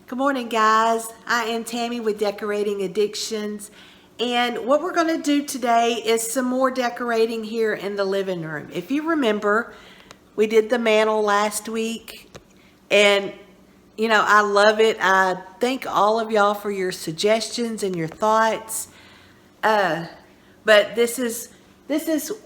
Good morning, guys. I am Tammy with Decorating Addictions, and what we're going to do today is some more decorating here in the living room. If you remember, we did the mantle last week, and you know, I love it. I thank all of y'all for your suggestions and your thoughts. But this is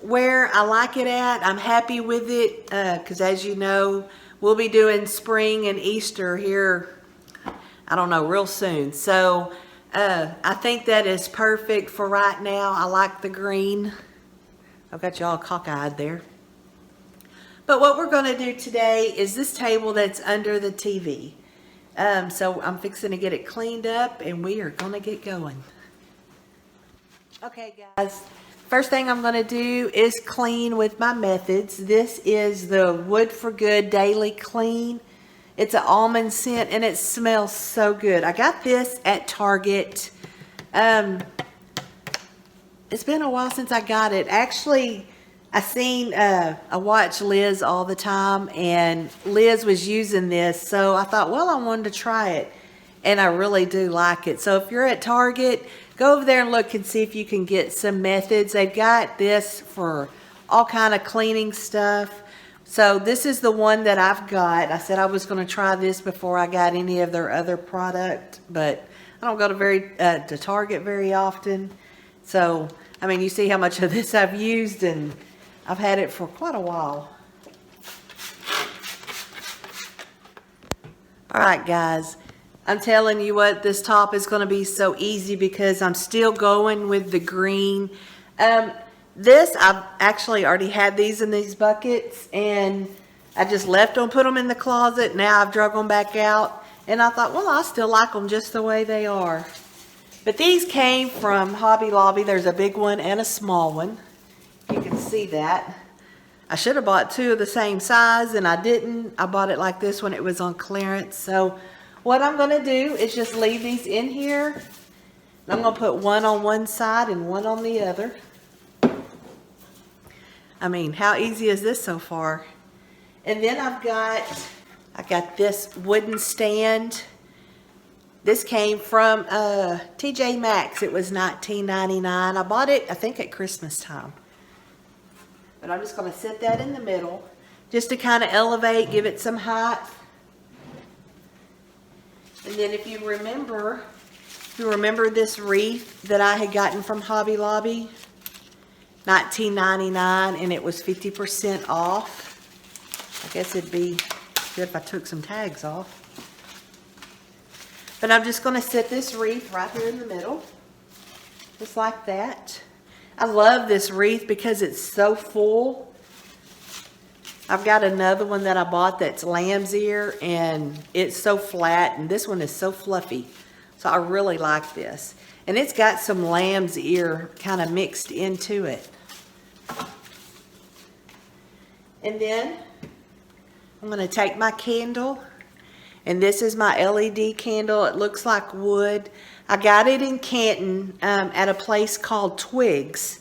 where I like it at. I'm happy with it because as you know, we'll be doing spring and Easter here, I don't know, real soon. So I think that is perfect for right now. I like the green. I've got y'all cockeyed there. But what we're going to do today is this table that's under the TV. So I'm fixing to get it cleaned up and we are going to get going. Okay, guys. First thing I'm going to do is clean with my methods. This is the Wood for Good Daily Clean. It's an almond scent and it smells so good. I got this at Target. It's been a while since I got it. Actually, I watch Liz all the time, and Liz was using this, so I thought, well, I wanted to try it, and I really do like it. So if you're at Target, go over there and look and see if you can get some methods. They've got this for all kind of cleaning stuff. So this is the one that I've got. I said I was going to try this before I got any of their other product, but I don't go to Target very often. So, I mean, you see how much of this I've used, and I've had it for quite a while. All right, guys. I'm telling you what, this top is going to be so easy because I'm still going with the green. I've actually already had these in these buckets, and I just left them, put them in the closet. Now I've drug them back out, and I thought, well, I still like them just the way they are. But these came from Hobby Lobby. There's a big one and a small one. You can see that. I should have bought two of the same size, and I didn't. I bought it like this when it was on clearance. So what I'm going to do is just leave these in here. I'm going to put one on one side and one on the other. I mean, how easy is this so far? And then I got this wooden stand. This came from TJ Maxx. It was $19.99. I bought it, I think, at Christmas time. But I'm just going to set that in the middle just to kind of elevate, give it some height. And then if you remember this wreath that I had gotten from Hobby Lobby, $19.99, and it was 50% off. I guess it'd be good if I took some tags off. But I'm just going to set this wreath right here in the middle, just like that. I love this wreath because it's so full. I've got another one that I bought that's lamb's ear, and it's so flat, and this one is so fluffy. So I really like this. And it's got some lamb's ear kind of mixed into it. And then I'm going to take my candle. And this is my LED candle. It looks like wood. I got it in Canton at a place called Twigs.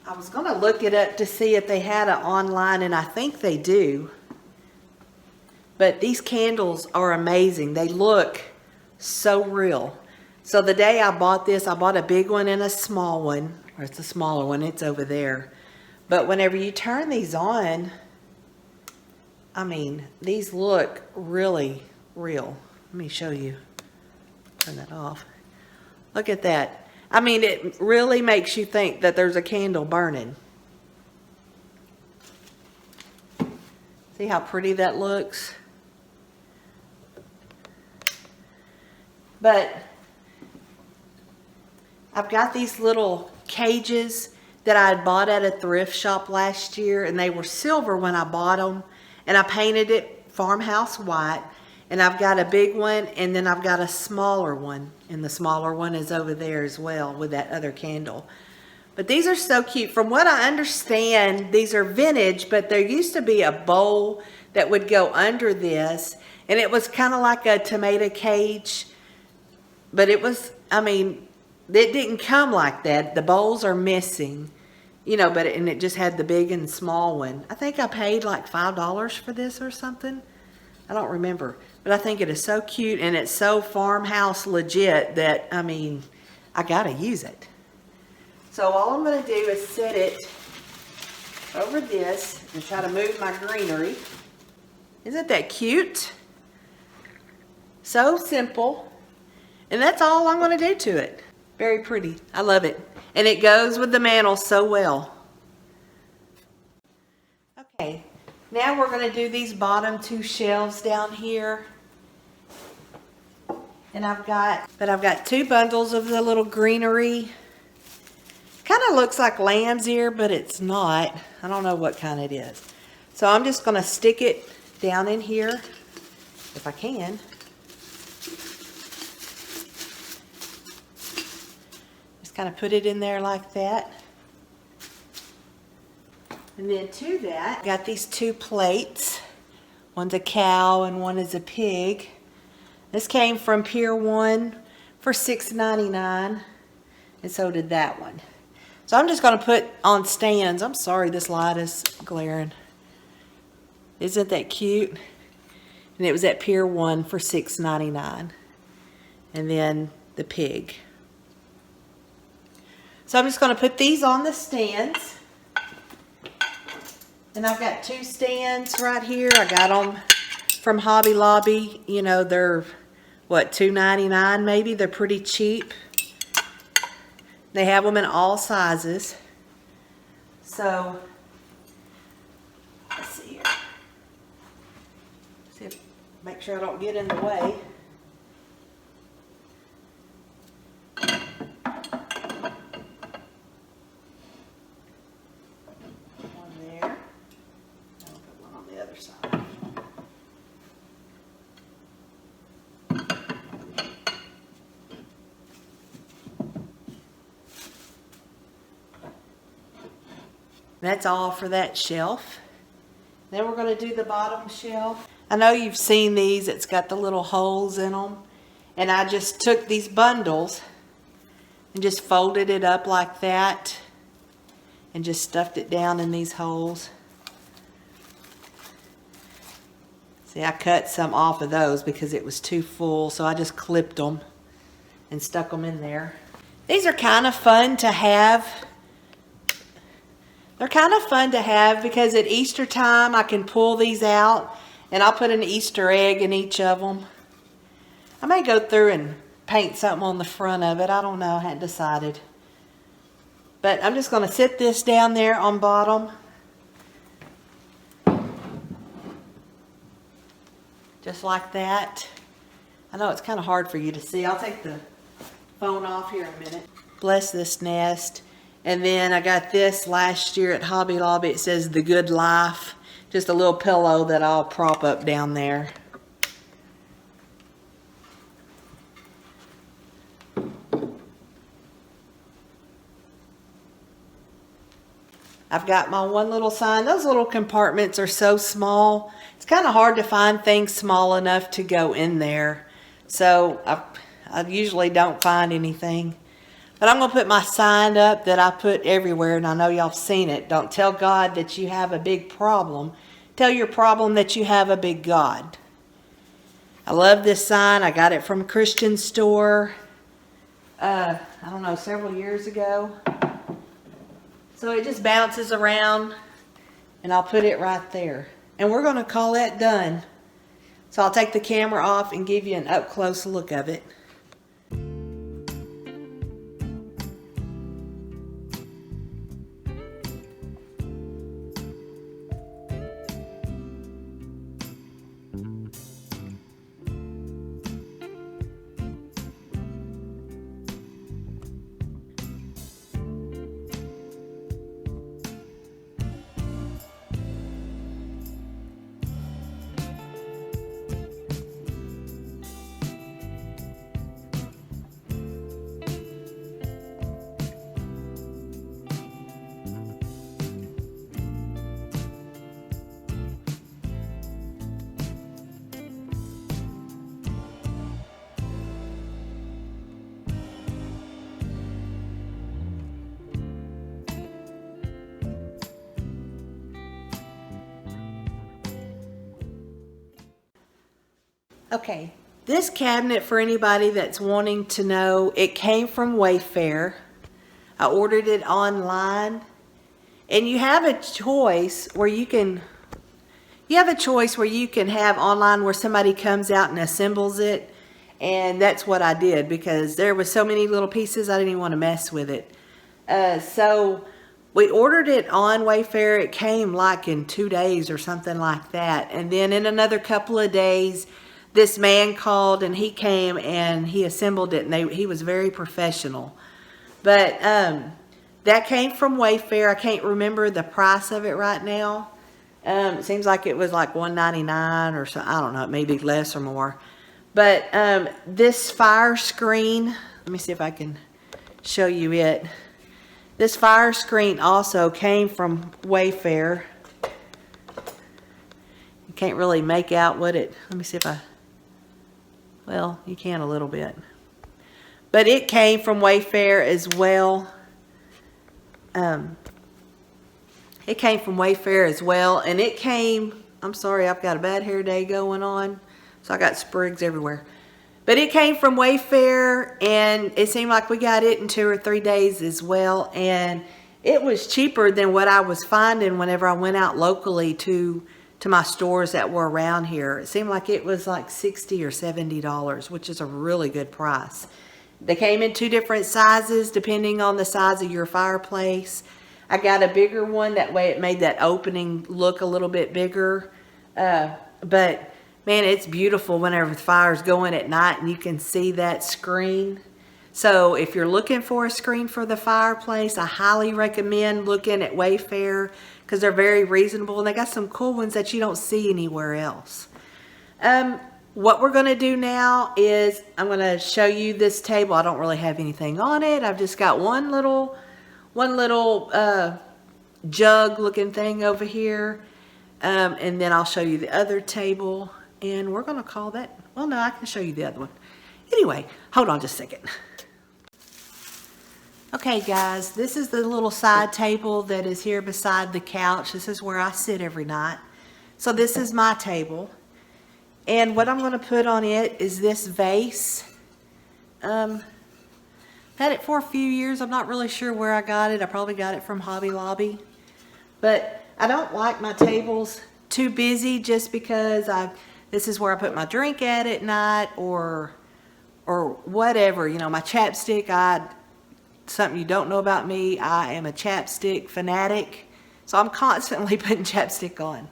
I was going to look it up to see if they had it online, and I think they do. But these candles are amazing. They look so real. So the day I bought this, I bought a big one and a small one. Or it's a smaller one. It's over there. But whenever you turn these on, I mean, these look really real. Let me show you. Turn that off. Look at that. I mean, it really makes you think that there's a candle burning. See how pretty that looks? But I've got these little cages that I had bought at a thrift shop last year, and they were silver when I bought them, and I painted it farmhouse white. And I've got a big one, and then I've got a smaller one, and the smaller one is over there as well with that other candle. But these are so cute. From what I understand, these are vintage, but there used to be a bowl that would go under this, and it was kind of like a tomato cage, but it was, I mean, it didn't come like that. The bowls are missing, you know, and it just had the big and small one. I think I paid like $5 for this or something. I don't remember. But I think it is so cute and it's so farmhouse legit that, I mean, I gotta use it. So all I'm gonna do is set it over this and try to move my greenery. Isn't that cute? So simple. And that's all I'm gonna do to it. Very pretty. I love it. And it goes with the mantle so well. Okay, now we're gonna do these bottom two shelves down here. And I've got two bundles of the little greenery. Kind of looks like lamb's ear, but it's not. I don't know what kind it is. So I'm just going to stick it down in here, if I can. Just kind of put it in there like that. And then to that, I got these two plates. One's a cow and one is a pig. This came from Pier 1 for $6.99, and so did that one. So I'm just going to put on stands. I'm sorry this light is glaring. Isn't that cute? And it was at Pier 1 for $6.99. And then the pig. So I'm just going to put these on the stands. And I've got two stands right here. I got them from Hobby Lobby. You know, they're, what, $2.99 maybe? They're pretty cheap. They have them in all sizes. So, let's see here. See if, make sure I don't get in the way. One there. I'll put one on the other side. That's all for that shelf. Then we're going to do the bottom shelf. I know you've seen these. It's got the little holes in them. And I just took these bundles and just folded it up like that and just stuffed it down in these holes. See, I cut some off of those because it was too full, so I just clipped them and stuck them in there. These are kind of fun to have. They're kind of fun to have because at Easter time I can pull these out and I'll put an Easter egg in each of them. I may go through and paint something on the front of it. I don't know. I hadn't decided. But I'm just going to sit this down there on bottom. Just like that. I know it's kind of hard for you to see. I'll take the phone off here in a minute. Bless this nest. And then I got this last year at Hobby Lobby. It says The Good Life. Just a little pillow that I'll prop up down there. I've got my one little sign. Those little compartments are so small. It's kind of hard to find things small enough to go in there. So I usually don't find anything. But I'm going to put my sign up that I put everywhere, and I know y'all have seen it. Don't tell God that you have a big problem. Tell your problem that you have a big God. I love this sign. I got it from a Christian store, I don't know, several years ago. So it just bounces around, and I'll put it right there. And we're going to call that done. So I'll take the camera off and give you an up-close look of it. Okay, this cabinet, for anybody that's wanting to know, it came from Wayfair. I ordered it online, and you have a choice where you can have online where somebody comes out and assembles it, and that's what I did because there was so many little pieces I didn't even want to mess with it. So we ordered it on Wayfair. It came like in 2 days or something like that, and then in another couple of days this man called and he came and he assembled it, and he was very professional. But that came from Wayfair. I can't remember the price of it right now. It seems like it was like $1.99 or so. I don't know. It may be less or more. But this fire screen, let me see if I can show you it. This fire screen also came from Wayfair. You can't really make out what it, let me see if well, you can a little bit. But it came from Wayfair as well. It came from Wayfair as well, and it came, I'm sorry, I've got a bad hair day going on, so I got sprigs everywhere. But it came from Wayfair, and it seemed like we got it in 2 or 3 days as well, and it was cheaper than what I was finding whenever I went out locally to my stores that were around here. It seemed like it was like $60 or $70, which is a really good price. They came in 2 different sizes depending on the size of your fireplace. I got a bigger one, that way it made that opening look a little bit bigger. But man, it's beautiful whenever the fire's going at night and you can see that screen. So if you're looking for a screen for the fireplace, I highly recommend looking at Wayfair because they're very reasonable and they got some cool ones that you don't see anywhere else. What we're going to do now is I'm going to show you this table. I don't really have anything on it. I've just got one little jug looking thing over here. And then I'll show you the other table, and we're going to call that, well, no, I can show you the other one. Anyway, hold on just a second. Okay guys, this is the little side table that is here beside the couch. This is where I sit every night. So this is my table. And what I'm going to put on it is this vase. Had it for a few years. I'm not really sure where I got it. I probably got it from Hobby Lobby. But I don't like my tables too busy just because this is where I put my drink at night or whatever. You know, my chapstick, something you don't know about me, I am a chapstick fanatic. So I'm constantly putting chapstick on.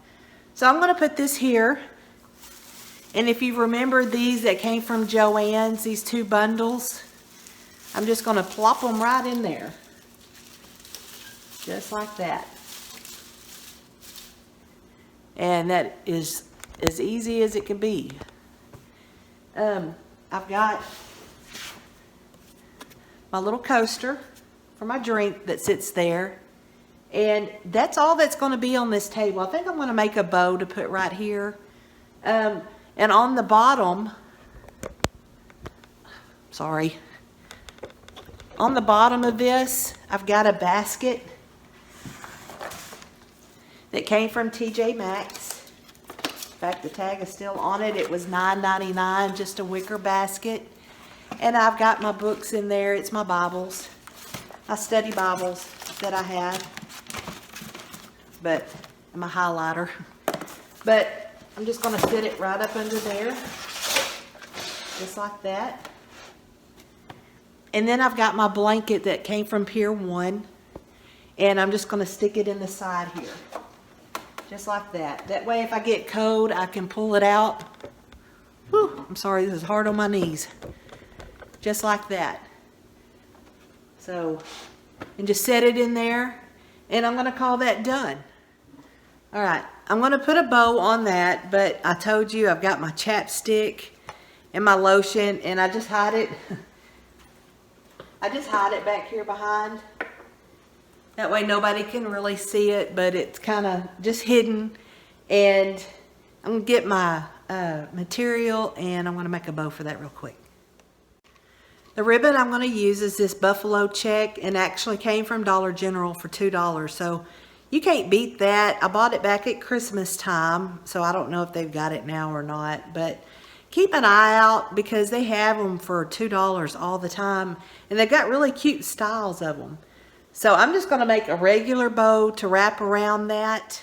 So I'm going to put this here. And if you remember these that came from Joann's, these 2 bundles, I'm just going to plop them right in there. Just like that. And that is as easy as it can be. I've got my little coaster for my drink that sits there. And that's all that's going to be on this table. I think I'm going to make a bow to put right here. And on the bottom, on the bottom of this, I've got a basket that came from TJ Maxx. In fact, the tag is still on it. It was $9.99, just a wicker basket. And I've got my books in there. It's my Bibles, my study Bibles that I have, and my highlighter. But I'm just going to sit it right up under there, just like that. And then I've got my blanket that came from Pier 1, and I'm just going to stick it in the side here, just like that. That way if I get cold, I can pull it out. Whew, I'm sorry, this is hard on my knees. Just like that. So, and just set it in there, and I'm going to call that done. All right, I'm going to put a bow on that, but I told you I've got my chapstick and my lotion, and I just hide it. I just hide it back here behind. That way nobody can really see it, but it's kind of just hidden. And I'm going to get my material, and I'm going to make a bow for that real quick. The ribbon I'm going to use is this buffalo check, and actually came from Dollar General for $2. So you can't beat that. I bought it back at Christmas time, so I don't know if they've got it now or not. But keep an eye out because they have them for $2 all the time. And they've got really cute styles of them. So I'm just going to make a regular bow to wrap around that.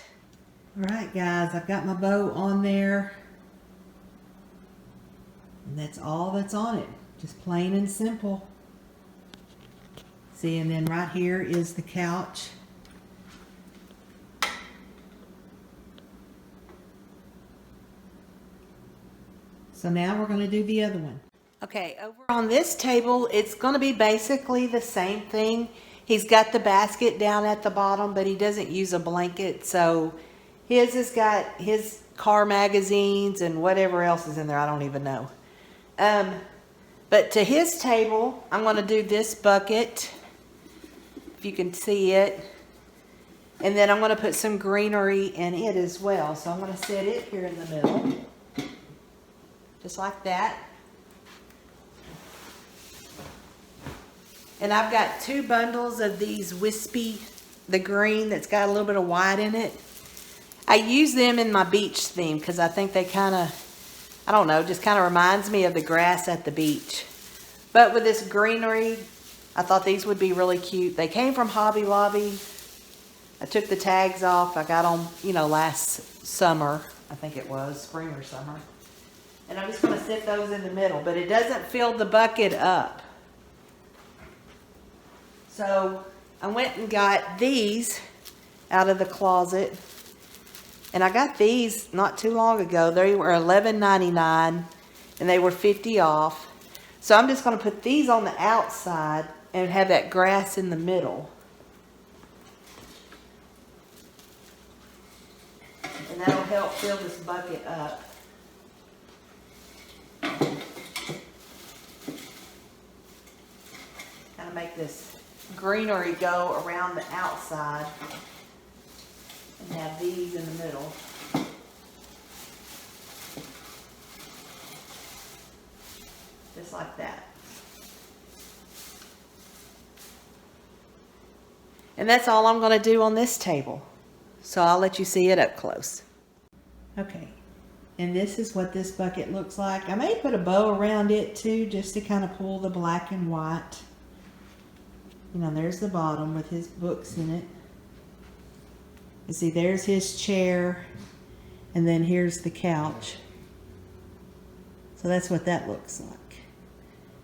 Alright guys, I've got my bow on there. And that's all that's on it. Just plain and simple. See, and then right here is the couch. So now we're going to do the other one. Okay, over on this table, it's going to be basically the same thing. He's got the basket down at the bottom, but he doesn't use a blanket. So his has got his car magazines and whatever else is in there. I don't even know. But to his table, I'm going to do this bucket, if you can see it. And then I'm going to put some greenery in it as well. So I'm going to set it here in the middle. Just like that. And I've got 2 bundles of these wispy, the green that's got a little bit of white in it. I use them in my beach theme because I think they kind of, I don't know, just kind of reminds me of the grass at the beach. But with this greenery, I thought these would be really cute. They came from Hobby Lobby. I took the tags off. I got them, you know, last summer. I think it was, spring or summer. And I'm just going to set those in the middle. But it doesn't fill the bucket up. So I went and got these out of the closet. And I got these not too long ago. They were $11.99 and they were 50 off. So I'm just going to put these on the outside and have that grass in the middle. And that'll help fill this bucket up. Kind of make this greenery go around the outside and have these in the middle. Just like that. And that's all I'm going to do on this table. So I'll let you see it up close. Okay. And this is what this bucket looks like. I may put a bow around it too, just to kind of pull the black and white. You know, there's the bottom with his books in it. You see, there's his chair. And then here's the couch. So that's what that looks like.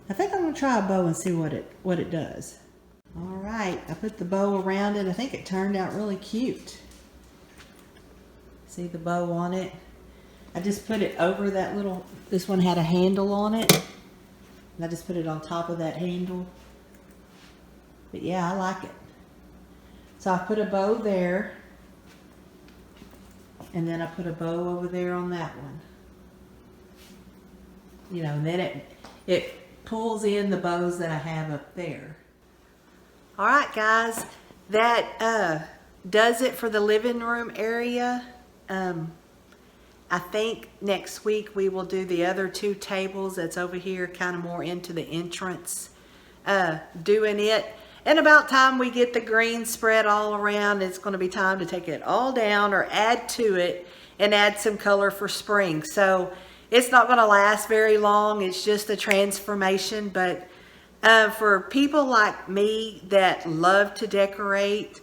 I think I'm going to try a bow and see what it does. All right, I put the bow around it. I think it turned out really cute. See the bow on it? I just put it over that little, this one had a handle on it. And I just put it on top of that handle. But yeah, I like it. So I put a bow there. And then I put a bow over there on that one. You know, and then it pulls in the bows that I have up there. All right, guys, that does it for the living room area. I think next week we will do the other 2 tables that's over here, kind of more into the entrance, doing it. And about time we get the green spread all around, it's going to be time to take it all down or add to it and add some color for spring. So it's not going to last very long. It's just a transformation. But for people like me that love to decorate,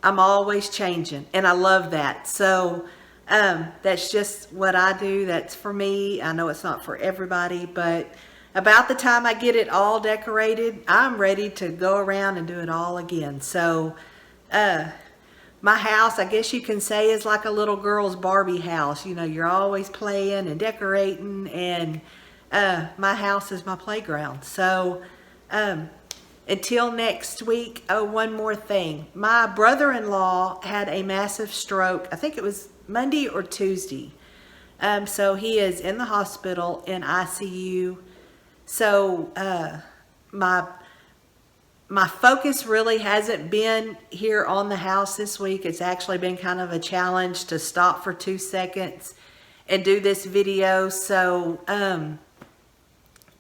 I'm always changing. And I love that. So that's just what I do. That's for me. I know it's not for everybody. But about the time I get it all decorated, I'm ready to go around and do it all again. So my house, I guess you can say, is like a little girl's Barbie house. You know, you're always playing and decorating, and my house is my playground. So until next week, oh, one more thing. My brother-in-law had a massive stroke. I think it was Monday or Tuesday. So he is in the hospital in ICU. So my focus really hasn't been here on the house this week. It's actually been kind of a challenge to stop for 2 seconds and do this video. So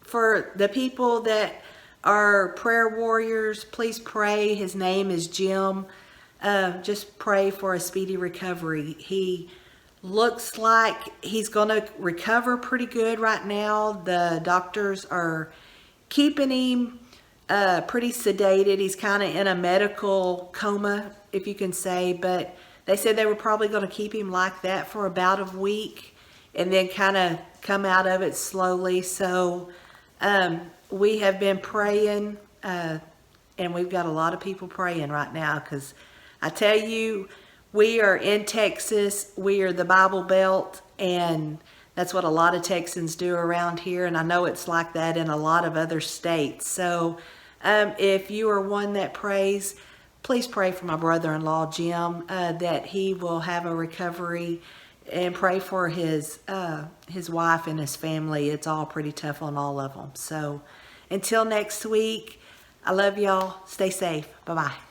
for the people that are prayer warriors, please pray. His name is Jim. Just pray for a speedy recovery. He Looks like he's going to recover pretty good right now. The doctors are keeping him pretty sedated. He's kind of in a medical coma, if you can say, but they said they were probably going to keep him like that for about a week and then kind of come out of it slowly. So we have been praying, and we've got a lot of people praying right now, because I tell you, we are in Texas. We are the Bible Belt, and that's what a lot of Texans do around here, and I know it's like that in a lot of other states. So if you are one that prays, please pray for my brother-in-law, Jim, that he will have a recovery, and pray for his wife and his family. It's all pretty tough on all of them. So until next week, I love y'all. Stay safe. Bye-bye.